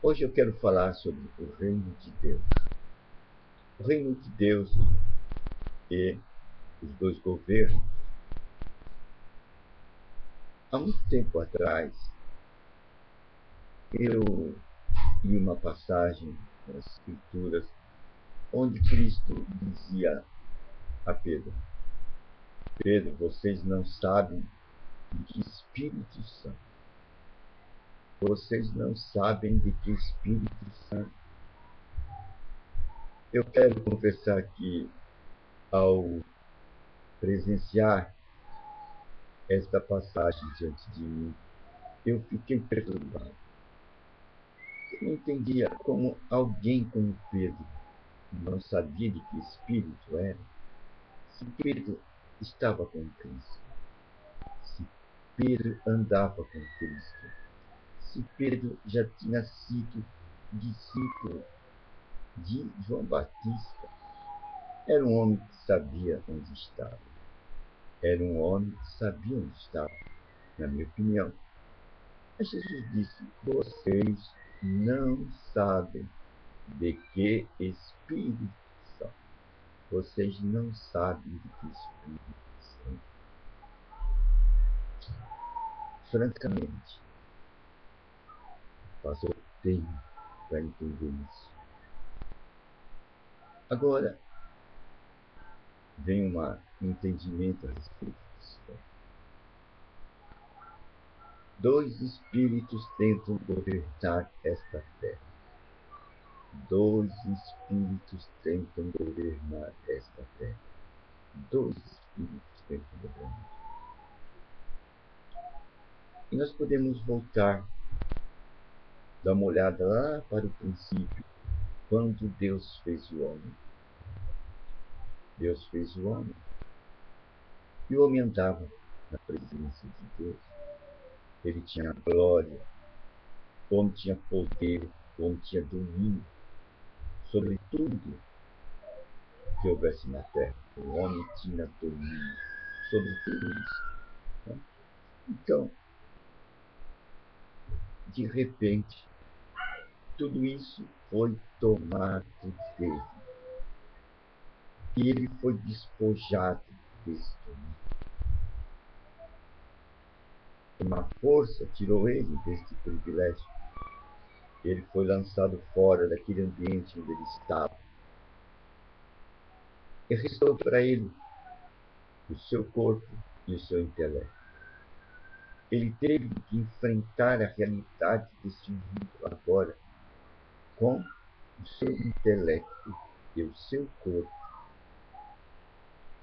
Hoje eu quero falar sobre o reino de Deus. O reino de Deus e os dois governos. Há muito tempo atrás, eu li uma passagem nas Escrituras onde Cristo dizia a Pedro: Pedro, vocês não sabem de que Espírito Santo. Vocês não sabem de que Espírito Santo. Eu quero confessar que, ao presenciar esta passagem diante de mim, eu fiquei perturbado. Eu não entendia como alguém como Pedro não sabia de que espírito era. Se Pedro estava com Cristo, se Pedro andava com Cristo, se Pedro já tinha sido discípulo de João Batista, era um homem que sabia onde estava. Era um homem que sabia onde estava, na minha opinião. Mas Jesus disse: vocês não sabem de que espírito são. Vocês não sabem de que espírito são. Francamente, passou tempo para entender isso. Agora, vem um entendimento a respeito disso. Dois espíritos tentam governar esta terra. Dois espíritos tentam governar esta terra. Dois espíritos tentam governar. E nós podemos voltar, dar uma olhada lá para o princípio, quando Deus fez o homem. Deus fez o homem. E o homem andava na presença de Deus. Ele tinha glória, o homem tinha poder, o homem tinha domínio sobre tudo que houvesse na terra. O homem tinha domínio sobre tudo isso. Então, de repente, tudo isso foi tomado dele. E ele foi despojado desse domínio. Uma força tirou ele deste privilégio. Ele foi lançado fora daquele ambiente onde ele estava. E restou para ele o seu corpo e o seu intelecto. Ele teve que enfrentar a realidade deste mundo agora com o seu intelecto e o seu corpo.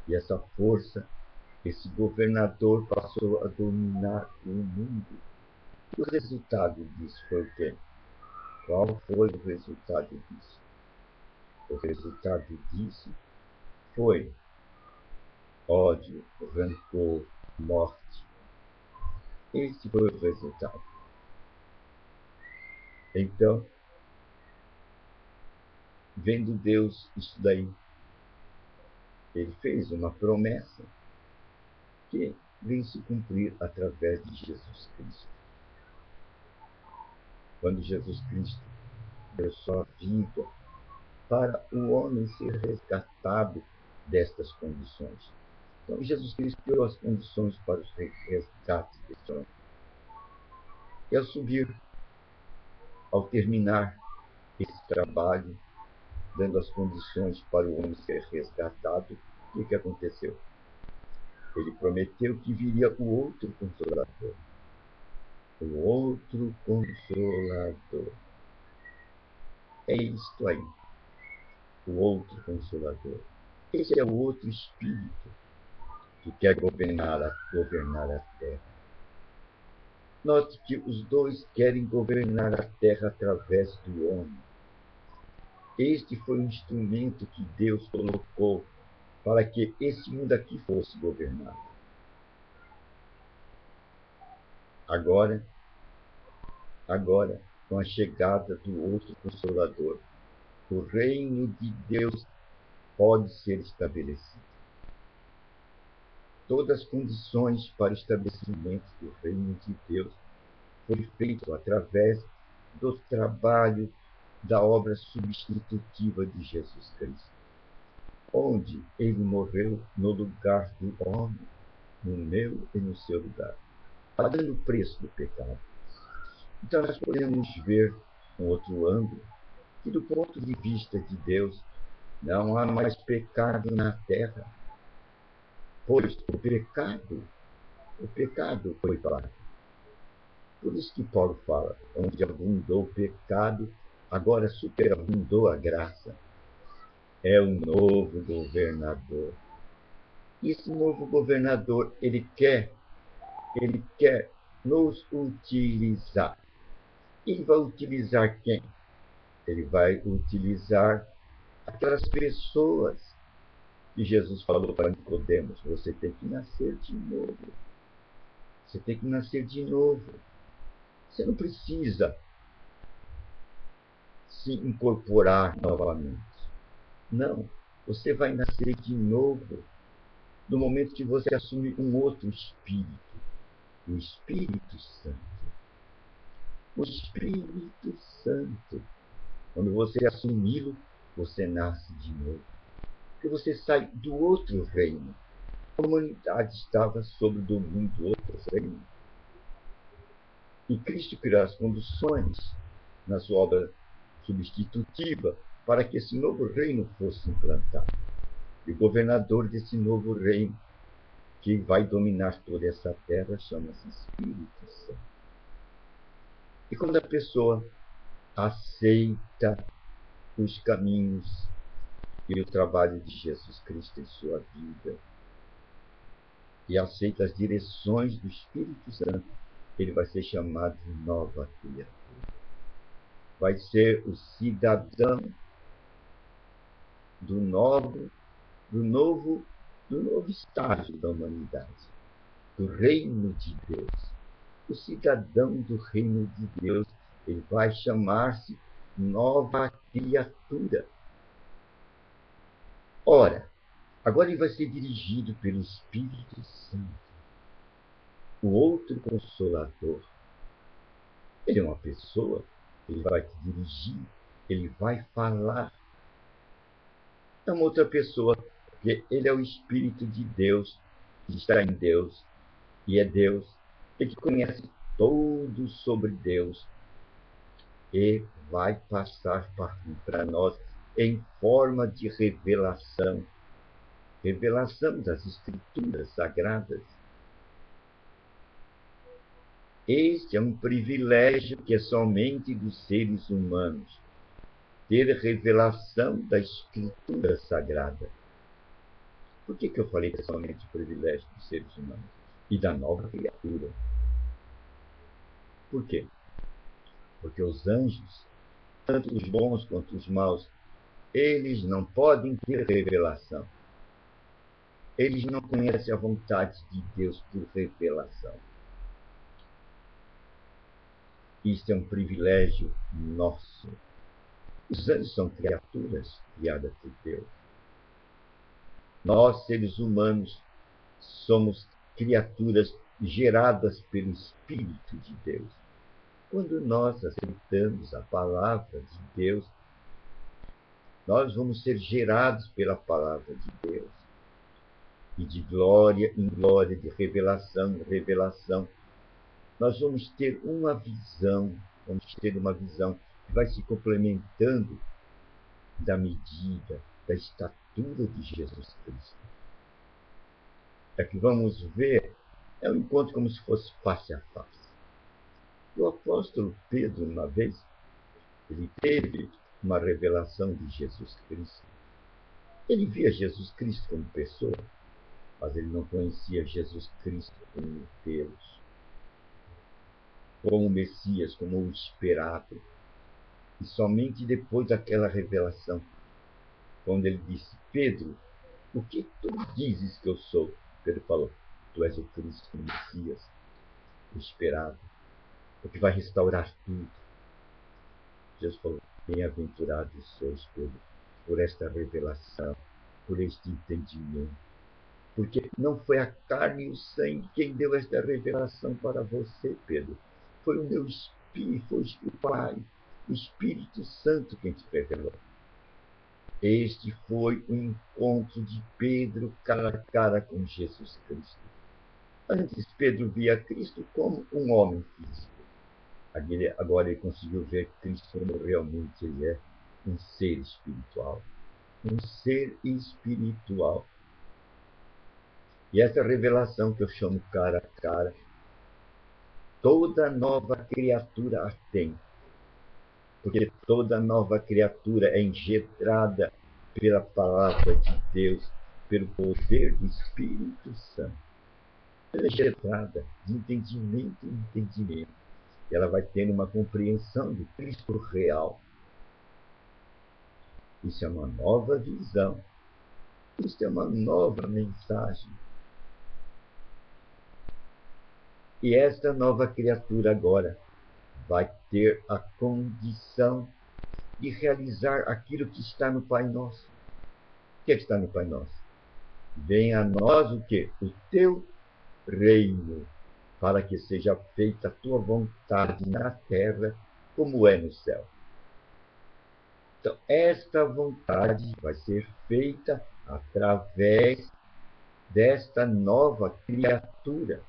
E essa força, esse governador passou a dominar o mundo. E o resultado disso foi o quê? Qual foi o resultado disso? O resultado disso foi ódio, rancor, morte. Esse foi o resultado. Então, vendo Deus isso daí, ele fez uma promessa que vem se cumprir através de Jesus Cristo. Quando Jesus Cristo deu sua vida para o homem ser resgatado destas condições. Então, Jesus Cristo deu as condições para o resgate deste homem. E ao subir, ao terminar esse trabalho, dando as condições para o homem ser resgatado, o que aconteceu? Ele prometeu que viria o outro Consolador. O outro Consolador. É isto aí. O outro Consolador. Esse é o outro Espírito que quer governar a terra. Note que os dois querem governar a terra através do homem. Este foi um instrumento que Deus colocou para que esse mundo aqui fosse governado. Agora, com a chegada do outro Consolador, o reino de Deus pode ser estabelecido. Todas as condições para o estabelecimento do reino de Deus foi feito através do trabalho da obra substitutiva de Jesus Cristo, onde ele morreu no lugar do homem, no meu e no seu lugar, pagando o preço do pecado. Então nós podemos ver um outro ângulo, que do ponto de vista de Deus, não há mais pecado na terra, pois o pecado foi pago. Por isso que Paulo fala, onde abundou o pecado, agora superabundou a graça. É o novo governador. E esse novo governador, ele quer nos utilizar. Ele vai utilizar quem? Ele vai utilizar aquelas pessoas que Jesus falou para Nicodemos: você tem que nascer de novo. Você tem que nascer de novo. Você não precisa se incorporar novamente. Não, você vai nascer de novo no momento que você assume um outro espírito, o Espírito Santo. O Espírito Santo. Quando você assumi-lo, você nasce de novo. Porque você sai do outro reino. A humanidade estava sob o domínio do outro reino. E Cristo criou as condições na sua obra substitutiva para que esse novo reino fosse implantado. E o governador desse novo reino, que vai dominar toda essa terra, chama-se Espírito Santo. E quando a pessoa aceita os caminhos e o trabalho de Jesus Cristo em sua vida, e aceita as direções do Espírito Santo, ele vai ser chamado de nova criatura. Vai ser o cidadão do novo estágio da humanidade, do reino de Deus. O cidadão do reino de Deus, ele vai chamar-se nova criatura. Ora, agora ele vai ser dirigido pelo Espírito Santo, o outro Consolador. Ele é uma pessoa, ele vai te dirigir, ele vai falar. É uma outra pessoa, porque ele é o Espírito de Deus, que está em Deus, e é Deus, e que conhece tudo sobre Deus, e vai passar para nós em forma de revelação, revelação das Escrituras Sagradas. Este é um privilégio que é somente dos seres humanos, ter revelação da Escritura Sagrada. Por que eu falei que é somente privilégio dos seres humanos e da nova criatura? Por quê? Porque os anjos, tanto os bons quanto os maus, eles não podem ter revelação. Eles não conhecem a vontade de Deus por revelação. Isso é um privilégio nosso. Os anjos são criaturas criadas por Deus. Nós, seres humanos, somos criaturas geradas pelo Espírito de Deus. Quando nós aceitamos a palavra de Deus, nós vamos ser gerados pela palavra de Deus. E de glória em glória, de revelação em revelação, nós vamos ter uma visão que vai se complementando da medida, da estatura de Jesus Cristo. É que vamos ver, é um encontro como se fosse face a face. O apóstolo Pedro, uma vez, ele teve uma revelação de Jesus Cristo. Ele via Jesus Cristo como pessoa, mas ele não conhecia Jesus Cristo como Deus, como o Messias, como o esperado. E somente depois daquela revelação, quando ele disse: Pedro, o que tu dizes que eu sou? Pedro falou: tu és o Cristo, o Messias, o esperado, o que vai restaurar tudo. Jesus falou: bem-aventurado sois, Pedro, por esta revelação, por este entendimento. Porque não foi a carne e o sangue quem deu esta revelação para você, Pedro. Foi o meu Espírito foi o Pai, o Espírito Santo quem te revelou. Este foi o encontro de Pedro cara a cara com Jesus Cristo. Antes, Pedro via Cristo como um homem físico. Agora ele conseguiu ver Cristo como realmente ele é, um ser espiritual. Um ser espiritual. E essa revelação que eu chamo cara a cara, toda nova criatura a tem. Porque toda nova criatura é engendrada pela palavra de Deus, pelo poder do Espírito Santo. Ela é engendrada de entendimento em entendimento. E ela vai tendo uma compreensão do Cristo real. Isso é uma nova visão. Isso é uma nova mensagem. E esta nova criatura agora vai ter a condição de realizar aquilo que está no Pai Nosso. O que está no Pai Nosso? Venha a nós o quê? O teu reino, para que seja feita a tua vontade na terra, como é no céu. Então, esta vontade vai ser feita através desta nova criatura.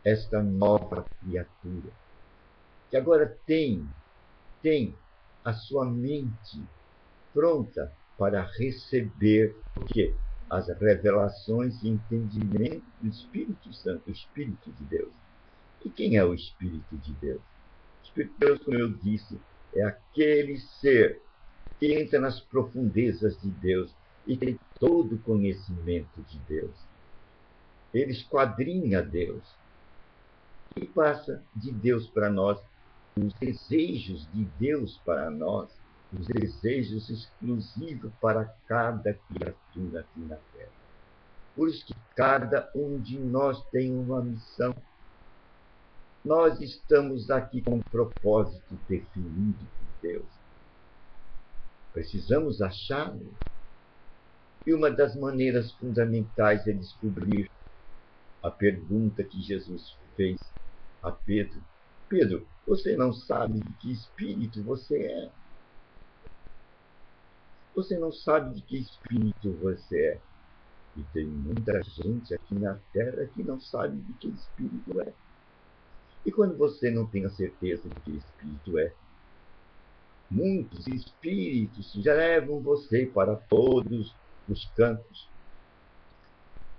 Esta nova criatura, que agora tem a sua mente pronta para receber o quê? As revelações e entendimento do Espírito Santo, o Espírito de Deus. E quem é o Espírito de Deus? O Espírito de Deus, como eu disse, é aquele ser que entra nas profundezas de Deus e tem todo o conhecimento de Deus. Ele esquadrinha Deus e passa de Deus para nós os desejos de Deus para nós, os desejos exclusivos para cada criatura aqui na Terra. Por isso que cada um de nós tem uma missão. Nós estamos aqui com um propósito definido por Deus. Precisamos achá-lo. E uma das maneiras fundamentais é descobrir a pergunta que Jesus fez a Pedro. Pedro, você não sabe de que espírito você é. Você não sabe de que espírito você é. E tem muita gente aqui na Terra que não sabe de que espírito é. E quando você não tem a certeza de que espírito é, muitos espíritos já levam você para todos os cantos.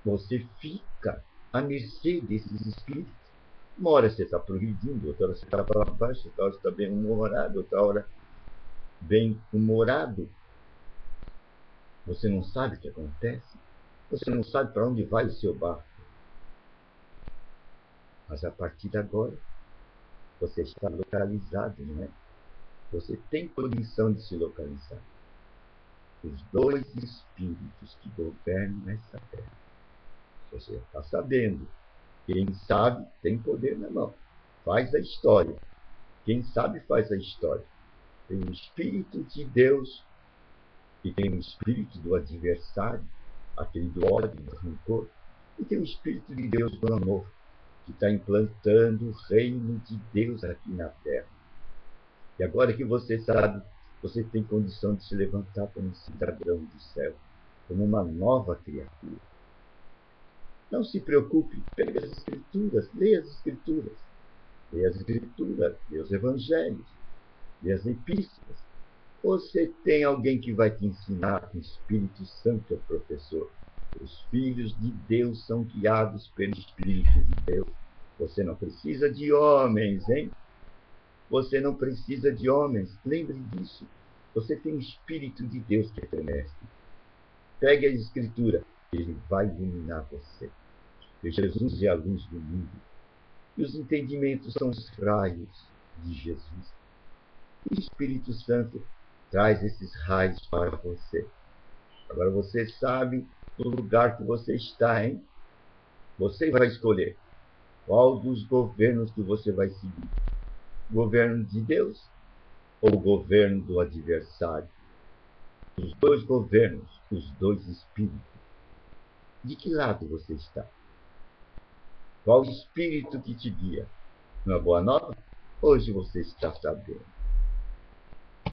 Você fica à mercê desses espíritos. Uma hora você está progredindo, outra hora você está para baixo, outra hora você está bem-humorado, outra hora bem-humorado. Você não sabe o que acontece. Você não sabe para onde vai o seu barco. Mas a partir de agora, você está localizado, não é? Você tem condição de se localizar. Os dois espíritos que governam essa terra. Você está sabendo. Quem sabe tem poder na mão. Faz a história. Quem sabe faz a história. Tem o Espírito de Deus e tem o Espírito do adversário, aquele do ódio, do rancor. E tem o Espírito de Deus do amor, que está implantando o reino de Deus aqui na Terra. E agora que você sabe, você tem condição de se levantar como um cidadão do céu, como uma nova criatura. Não se preocupe, pegue as Escrituras, leia as Escrituras. Leia as Escrituras, leia os Evangelhos, leia as Epístolas. Você tem alguém que vai te ensinar, o Espírito Santo é o professor. Os filhos de Deus são guiados pelo Espírito de Deus. Você não precisa de homens, hein? Você não precisa de homens. Lembre disso. Você tem o Espírito de Deus que é teu mestre. Pegue a Escritura. Ele vai iluminar você. Porque Jesus é a luz do mundo. E os entendimentos são os raios de Jesus. O Espírito Santo traz esses raios para você. Agora você sabe do lugar que você está, hein? Você vai escolher qual dos governos que você vai seguir. O governo de Deus ou o governo do adversário? Os dois governos, os dois espíritos. De que lado você está? Qual espírito que te guia? Uma boa nova? Hoje você está sabendo.